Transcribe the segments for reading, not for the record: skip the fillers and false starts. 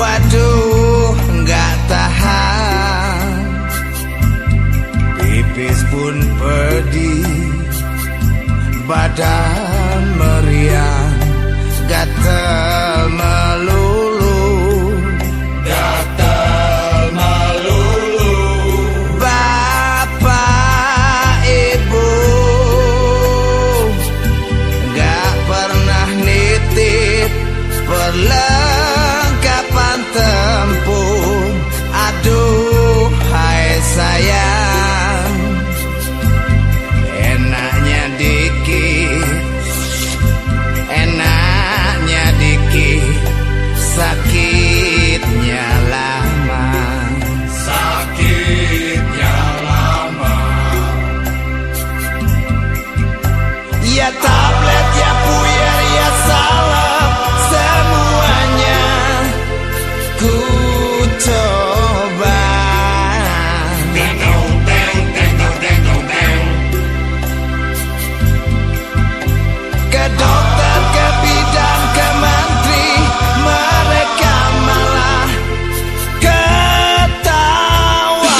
Waduh, nggak tahan. Pipis pun pedih, badan meriang, gatal melulu, gatal melulu. Bapak ibu nggak pernah nitip perlengkapan tempur. Aduh, hai sayang, enaknya dikit, sakitnya lama, sakitnya lama. Ya tablet, ya puyer, ya salep, semuanya ku coba. Ke dokter, ke bidan, ke menteri, mereka malah ketawa.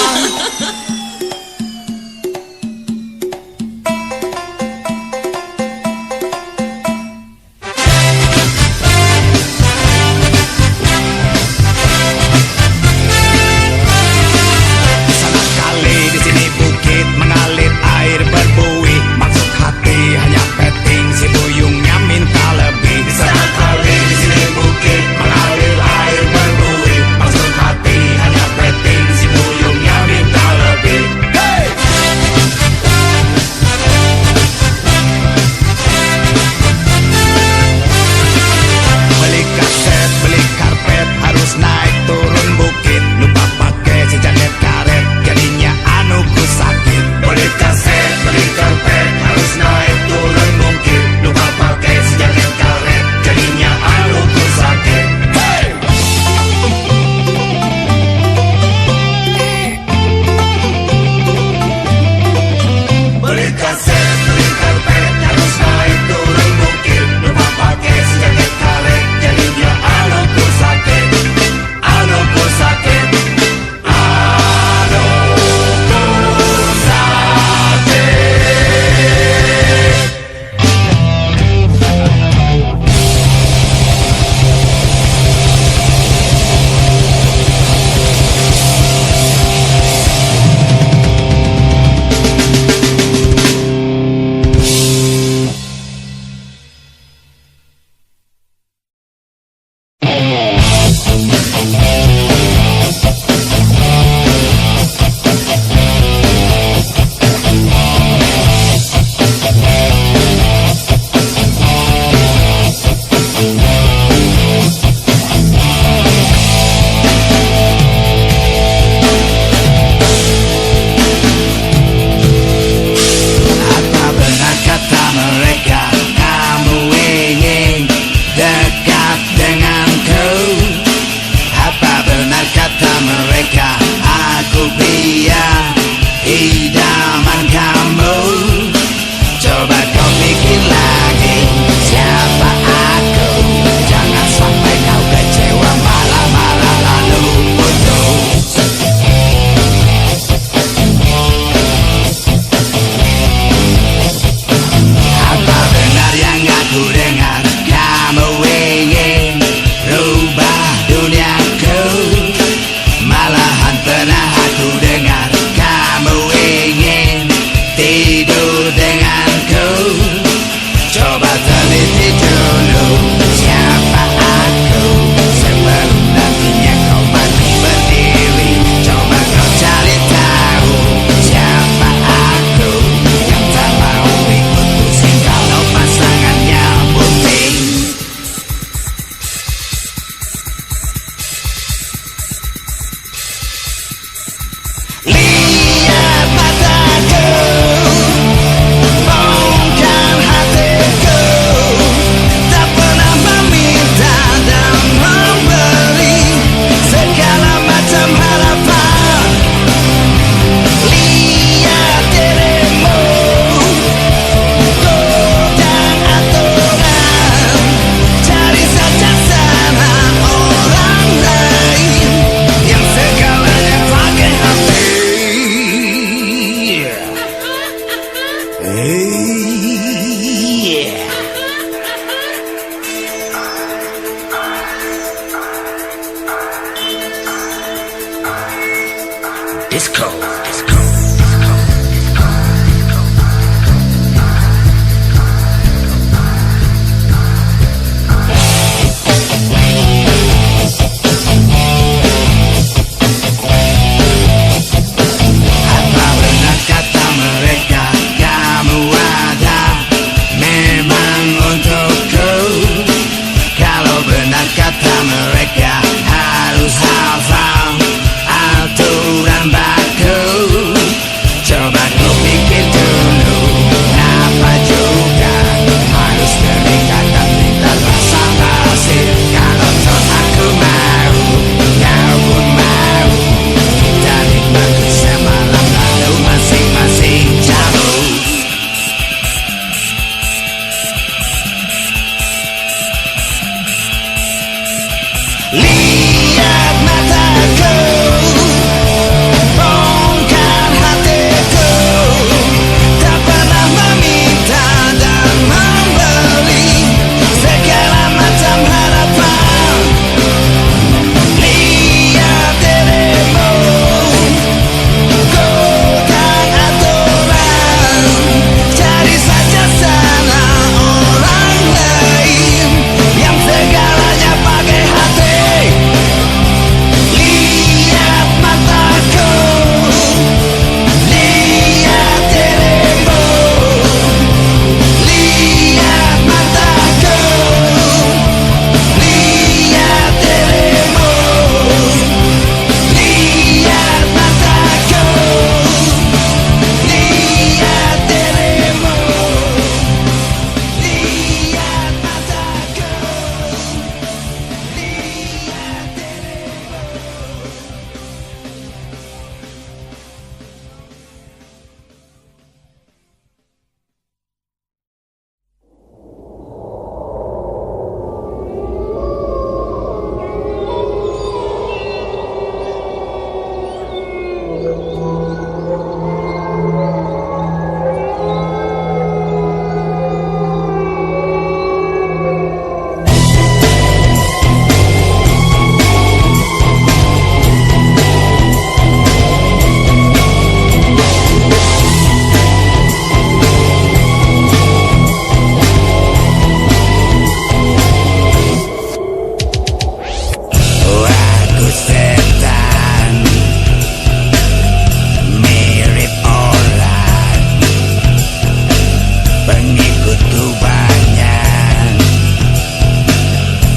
Begitu banyak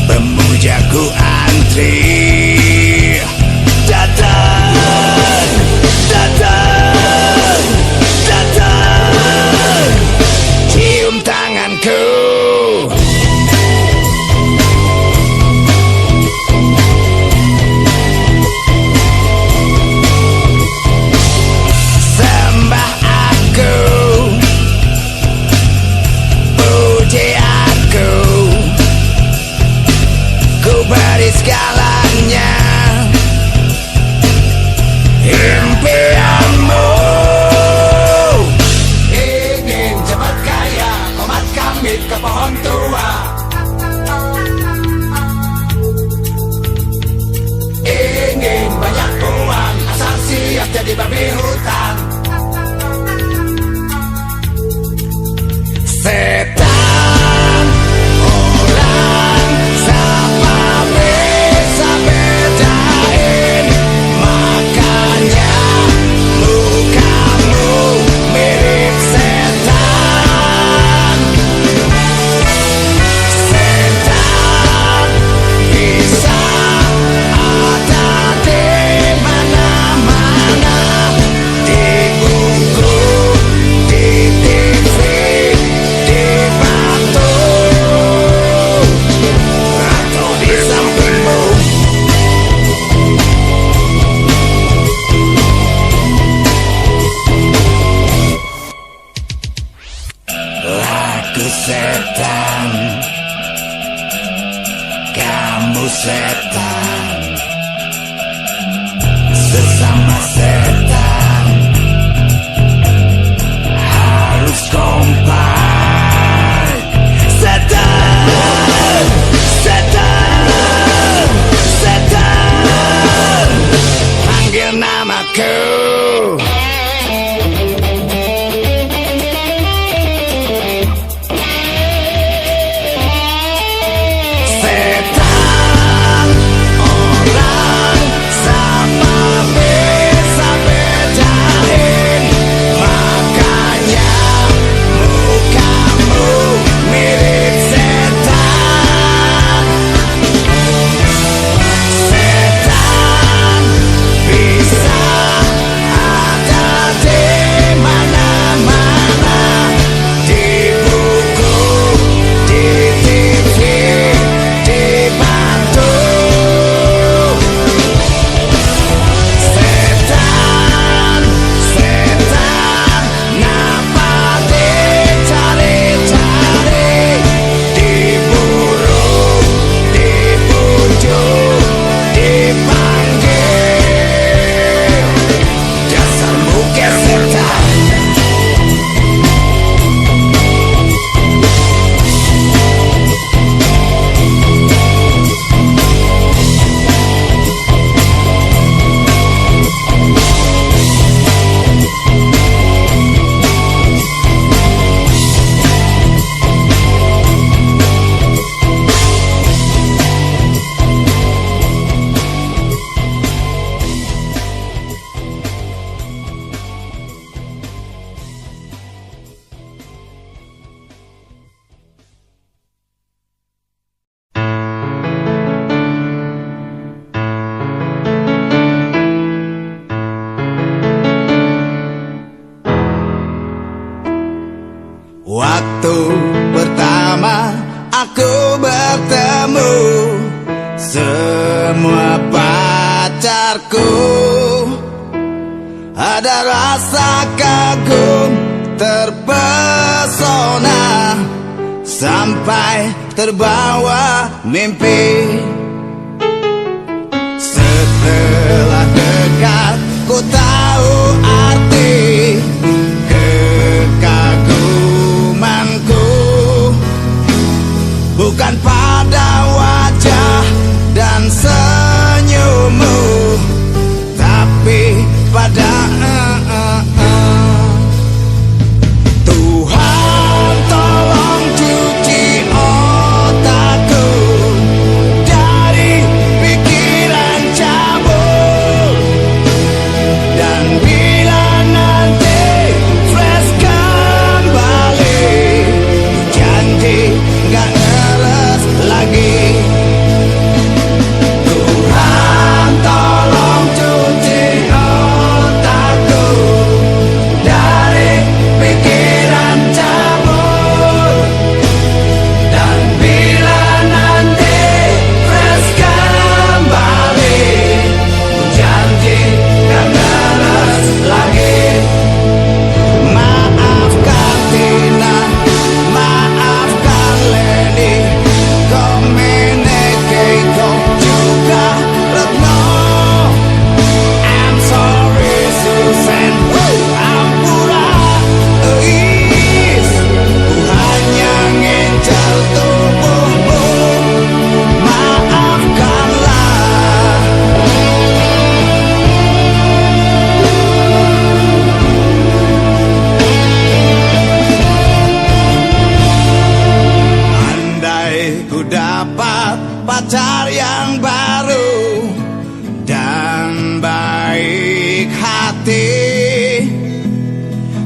pemujaku antri. Datang, datang, datang, cium tanganku. Sembah aku, puji aku, ku beri segalanya. Impianmu ingin cepat kaya, komat kamit ke pohon tua. Ingin banyak uang, asal siap jadi babi hutan. Setan orang siapa bisa bedain, makanya mukamu mirip setan. Setan bisa ada di mana-mana, di buku, di TV, di batu, atau di sampingmu. Aku setan, kamu setan, sesama setan harus kompak. Setan, setan, setan, panggil namaku. Setan orang siapa bisa bedain, makanya mukamu mirip setan. Setan bisa ada di mana-mana, di buku, di TV, di batu. Setan, setan, ngapa dicari-cari, diburu, dibujuk, dipanggil, dasar muka setan. Waktu pertama aku bertemu semua pacarku, ada rasa kagum, terpesona, sampai terbawa mimpi. Setelah dekat ku tahu arti kekagumanku, bukan pada wajah dan senyummu, tapi pada Tuhan tolong cuci otakku dari pikiran cabul. pacar yang baru dan baik hati.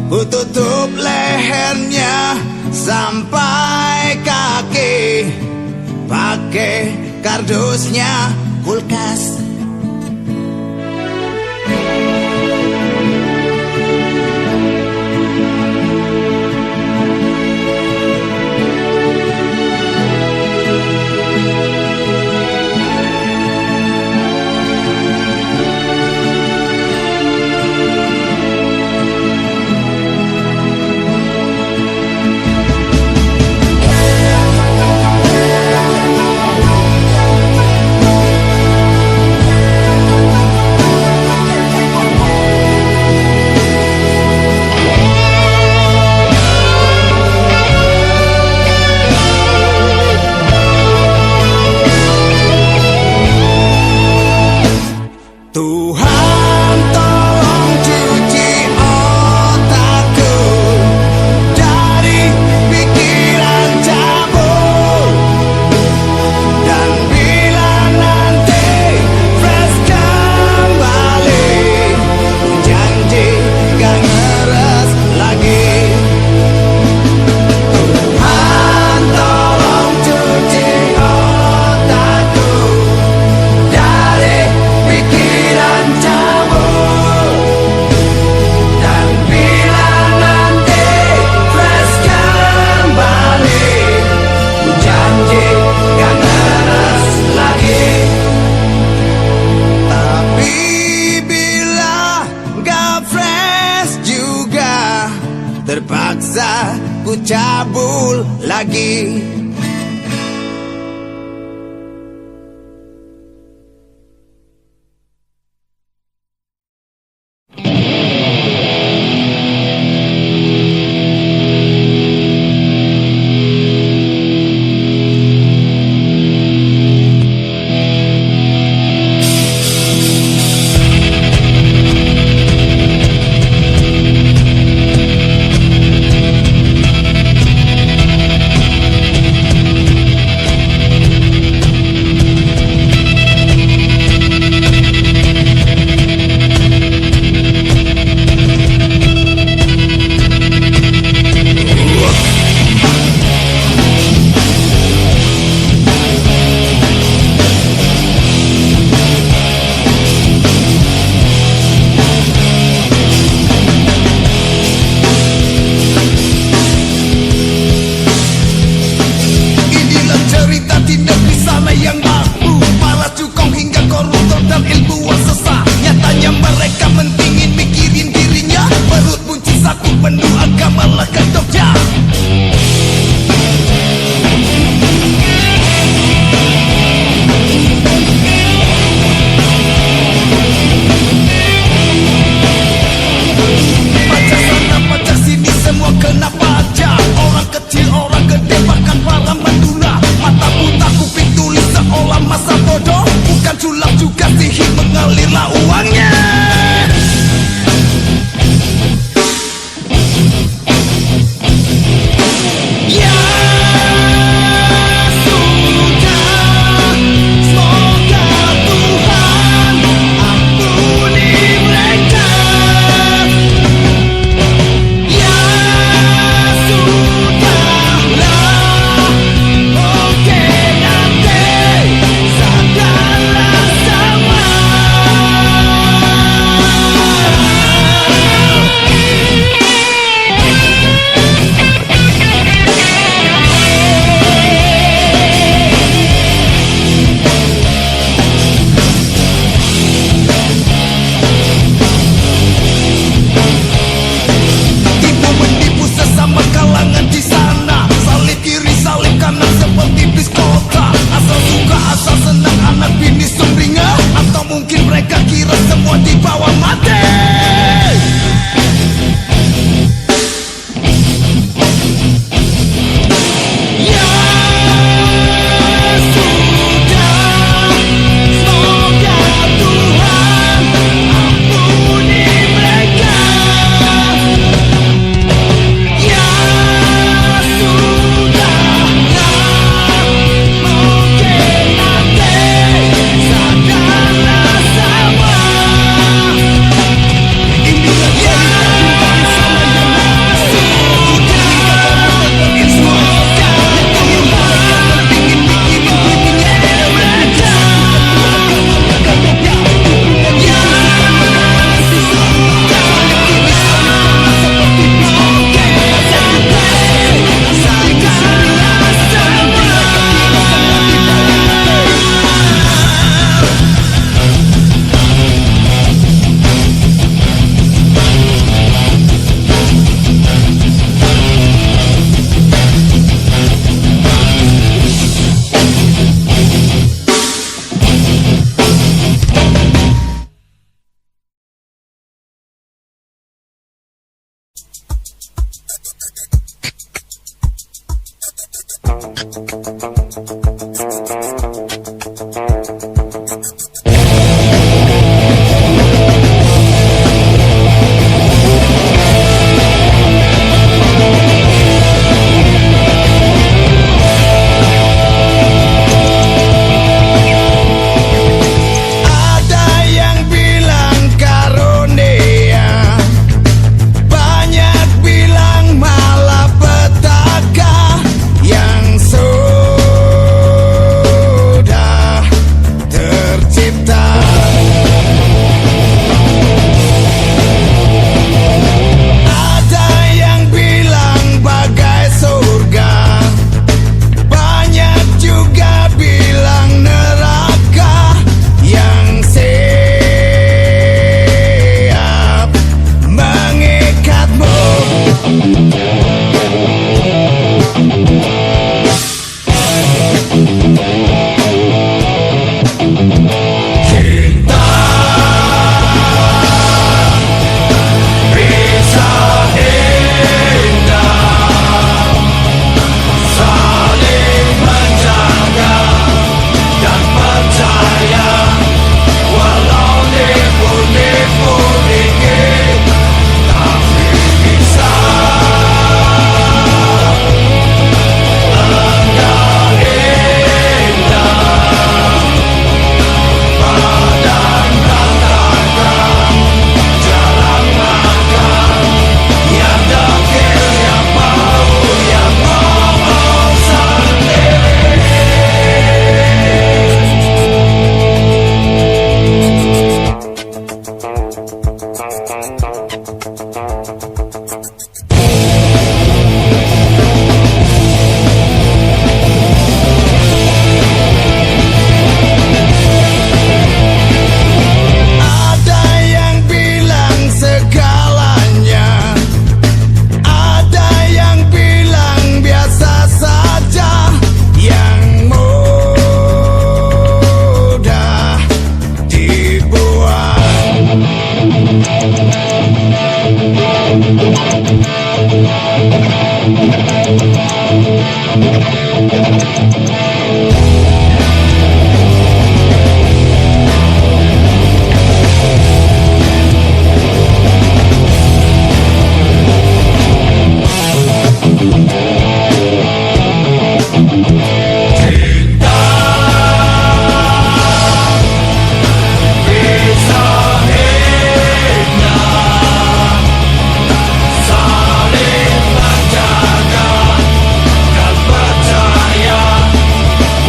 Ku tutup lehernya sampai kaki, pakai kardusnya kulkas. Tuhan tolong cuci otakku dari pikiran cabul, dan bila nanti fresh kembali, janji gak ngeres lagi. Tuhan tolong cuci otakku dari pikiran cabul, dan bila nanti fresh kembali, janji gak ngeres lagi. Tapi bila gak fresh juga, terpaksa ku cabul lagi.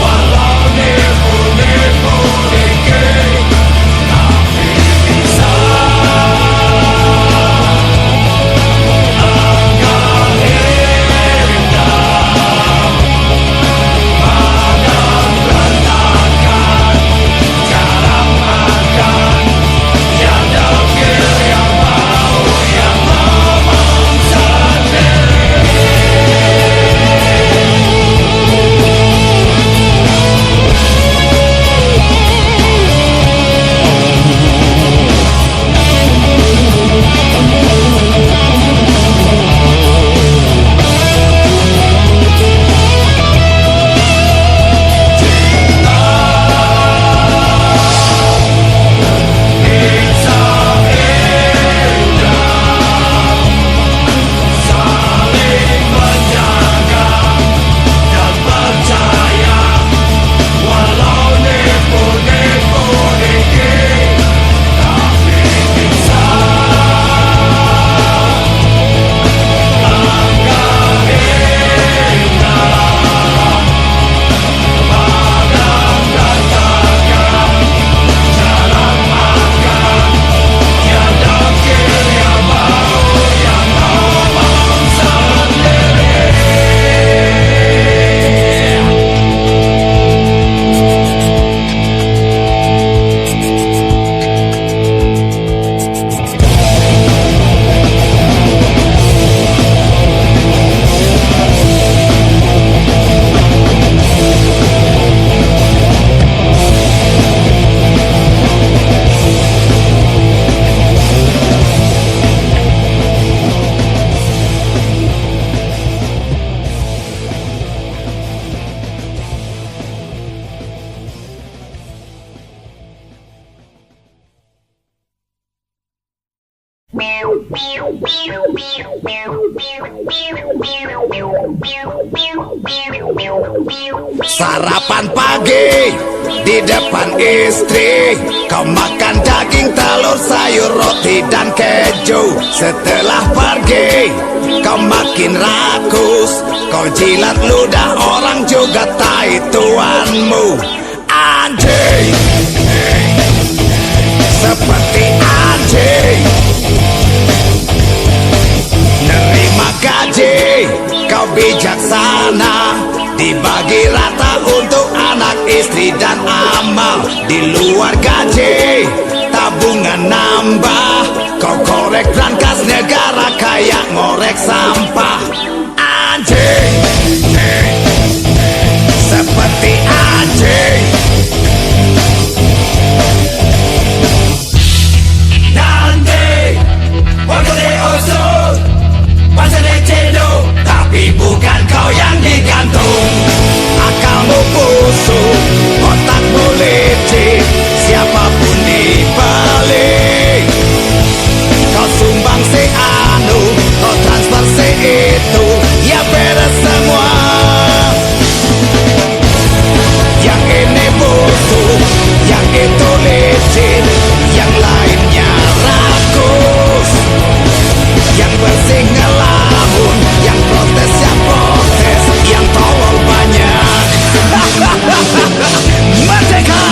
Walau Sarapan pagi di depan istri, kau makan daging, telur, sayur, roti dan keju. Setelah pergi kau makin rakus, kau jilat ludah orang juga tai tuanmu. Anjing, seperti anjing. Nerima gaji, kau bijaksana, dibagi rata untuk anak, istri dan amal. Di luar gaji, tabungan nambah, kau korek brankas negara kayak ngorek sampah. Anjing, seperti anjing. Nanti waktu di usul masa Nintendo, tapi bukan kau yang digantung. Akalmu busuk, otakmu licik, siapapun dibalik. Kau sumbang si anu, kau transfer si itu, ya beres semua. Yang ini busuk, yang itu licik, yang lainnya rakus. Yang bersih ngelamun, yang protes ya protes, yang tolol banyak. Merdeka!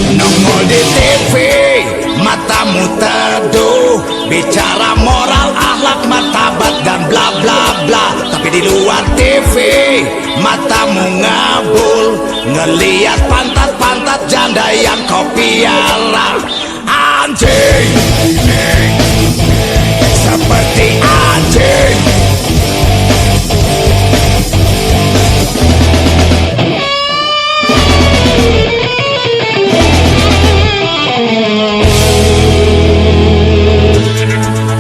Nongol di TV, matamu teduh, bicara moral, akhlak, martabat dan bla bla bla. Tapi di luar TV, matamu ngabul, ngeliat pantat-pantat janda yang kau piara. Anjing, seperti anjing.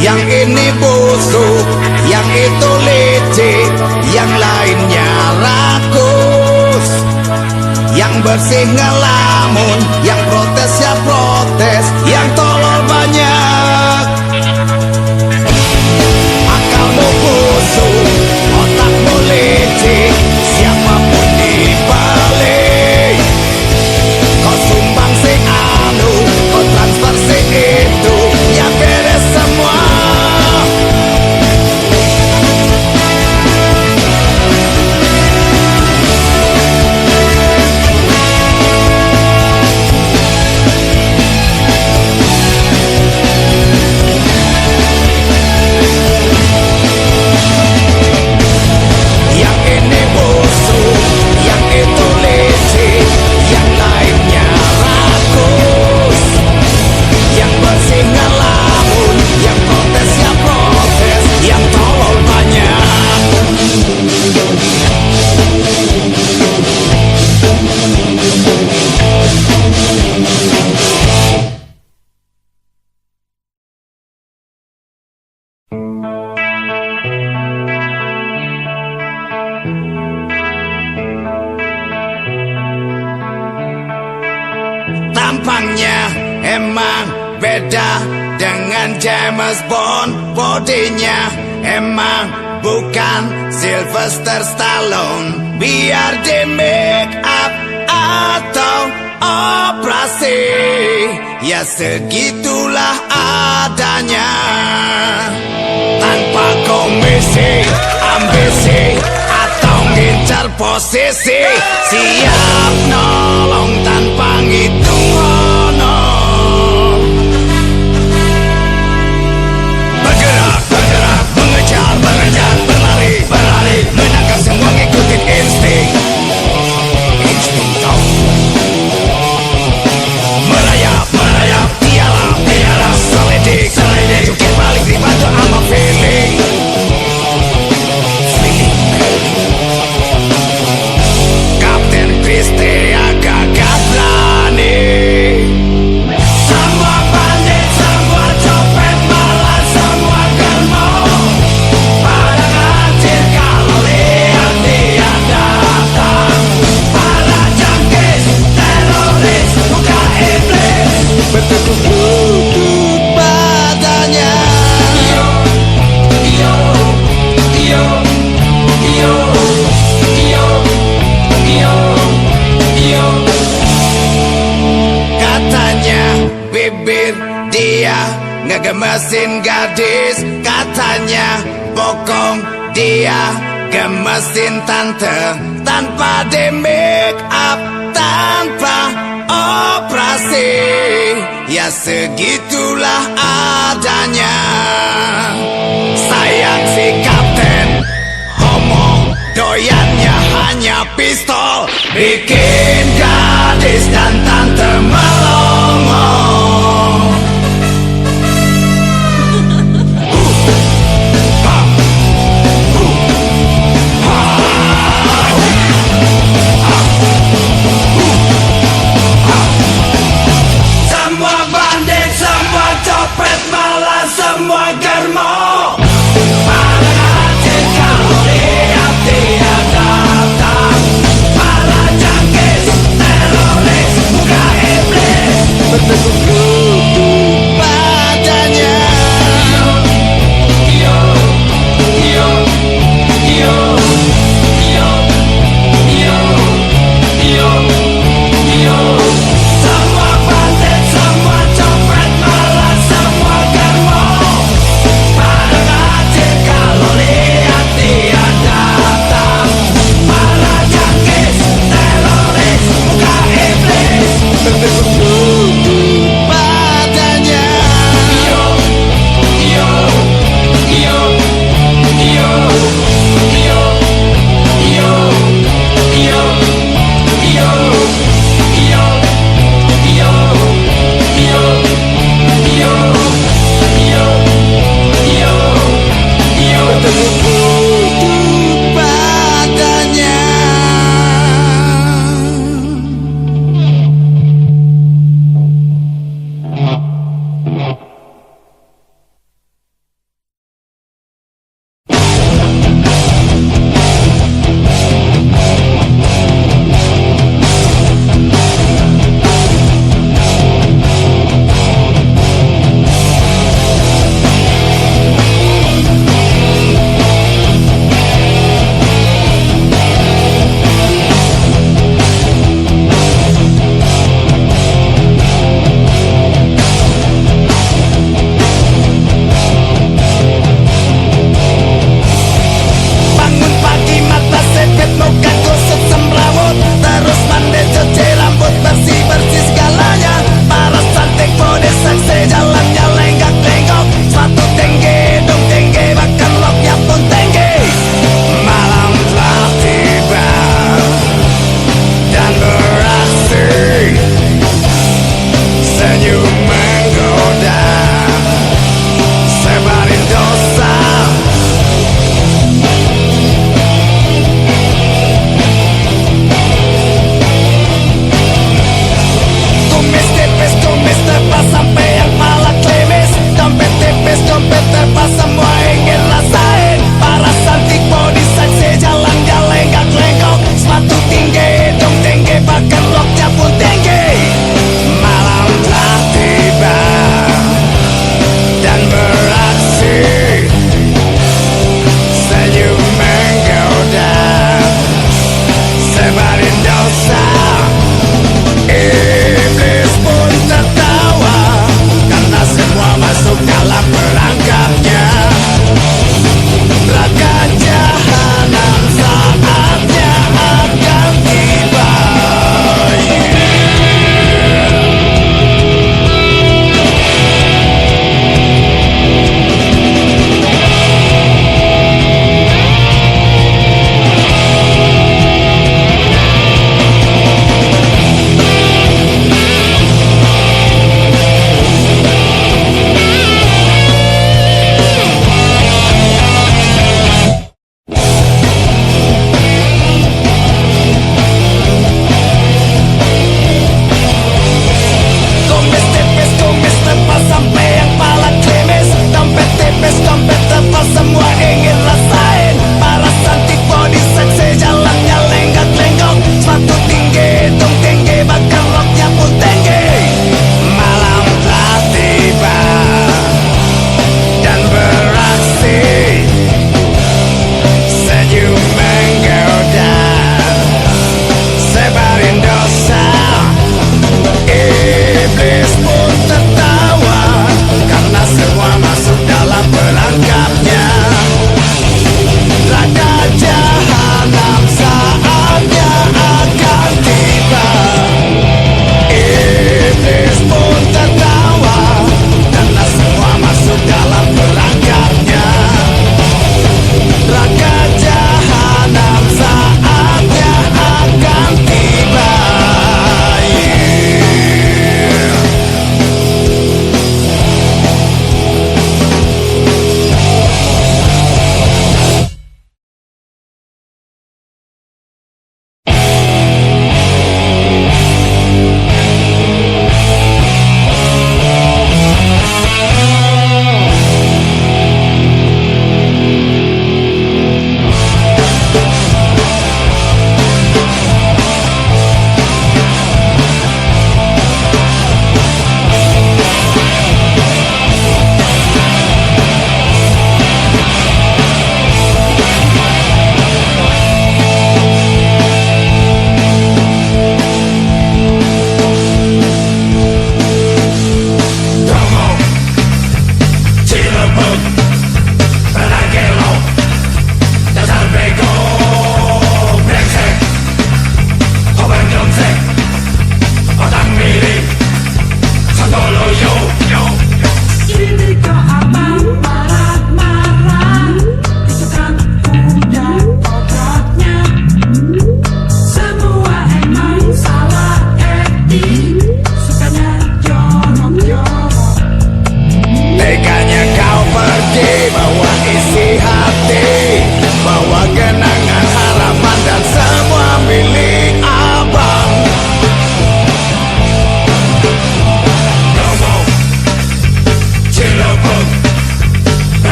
Yang ini busuk, yang itu licik, yang lainnya rakus. Yang bersih ngelamun, yang protes ya protes, yang tolol banyak. Akalmu busuk, otakmu licik, siapapun dibalik. Kau sumbang si anu, kau transfer si itu, ya beres semua. Tampangnya emang beda dengan James Bond, bodinya emang bukan Sylvester Stallone. Biar di make up atau operasi, ya segitulah adanya. Tanpa komisi, ambisi atau ngincar posisi, siap nolong tanpa ngitung honor. Bergerak, bergerak, mengejar, mengejar, berlari, berlari, menangkap semua ngikutin insting. Insting tau. Merayap, merayap, tiarap, tiarap, selidik, selidik, jungkir balik dibantu sama feeling. Kapten Chris agak berani. katanya bokong dia gemesin tante tanpa di make up, tanpa operasi. Ya segitulah adanya. Sayang si kapten homo, doyannya hanya pistol, bikin gadis dan tante melongo. Semua bandit, semua copet, malah semua germo. Pada hati kalau lihat dia datang, malah jangkit.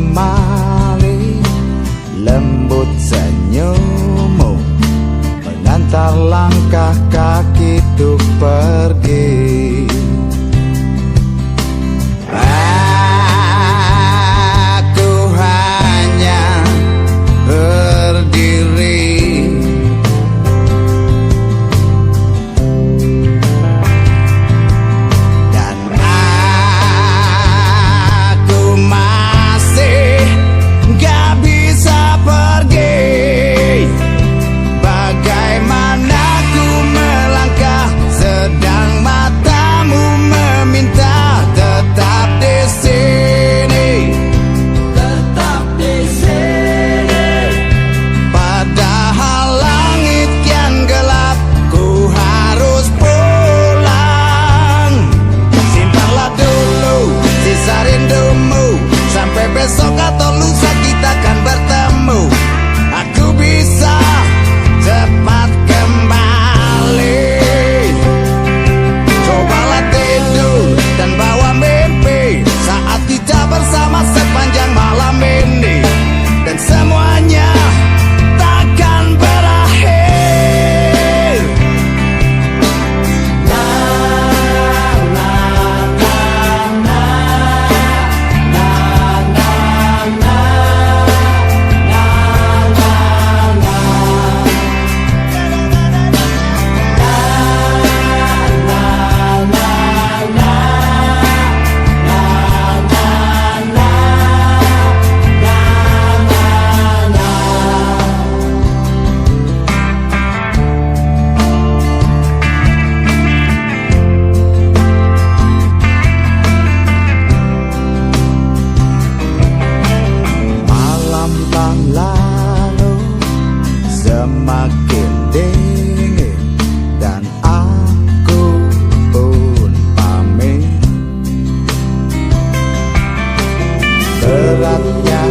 kembali, lembut senyummu mengantar langkah kaki untuk pergi. Aku hanya berdiri dan aku masih gak bisa pergi. Bagaimana ku melangkah sedang matamu meminta tetap di sini, tetap di sini. Padahal langit kian gelap, ku harus pulang. Simpanlah dulu sisa rindumu, sampai besok atau lusa kita akan bertemu. Aku bisa cepat kembali. Cobalah tidur dan bawa mimpi saat kita bersama sepanjang malam ini, dan semuanya takkan berakhir. Malam lalu semakin dingin dan aku pun pamit. Beratnya